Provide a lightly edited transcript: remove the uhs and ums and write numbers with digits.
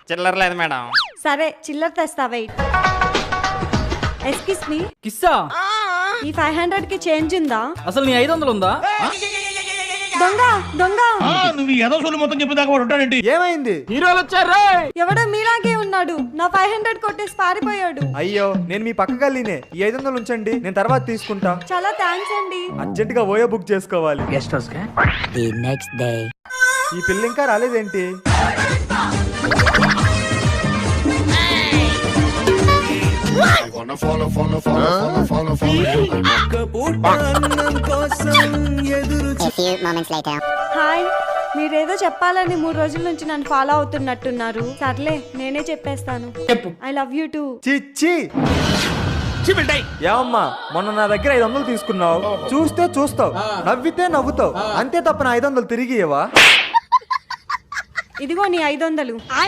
చిల్లర లేదు మేడం. సరే చిల్లర తెస్తా, వెయిట్. ఎక్స్క్యూజ్ మీ, కిస్సా ఈ 500 కి చేంజ్ ఉందా? అసలు నీ 500 ఉందా? దొంగ దొంగ, నువ్వు ఏదో సొల్లు మొత్తం చెప్పేదాకా వాడు ఉంటాడండి. ఏమైంది? హీరోలు వచ్చారు. ఎవడో మీలాగే ఉన్నాడు, నా 500 కొట్టేసి పారిపోయాడు. అయ్యో, నేను మీ పక్క గల్లీనే. ఈ 500 ఉంచండి, నేను తర్వాత తీసుకుంటా. చాలా థ్యాంక్స్ అండి. అర్జెంట్ గా ఓయో బుక్ చేసుకోవాలి. The next day. ఈ పిల్ల ఇంకా రాలేదేంటి? A few moments later. Hi, మీరేదో చెప్పాలని 3 రోజుల నుంచి నన్ను ఫాలో అవుతున్నట్టున్నారు. సర్లే నేనే చెప్పేస్తాను. I love you two. చిచ్చి ఏమమ్మా, మొన్న నా దగ్గర 500 తీసుకున్నావు. చూస్తే చూస్తావు, నవ్వితే నవ్వుతావు, అంతే తప్ప నా 500 తిరిగి ఇవ్వవా? ఇదిగో నీ 500.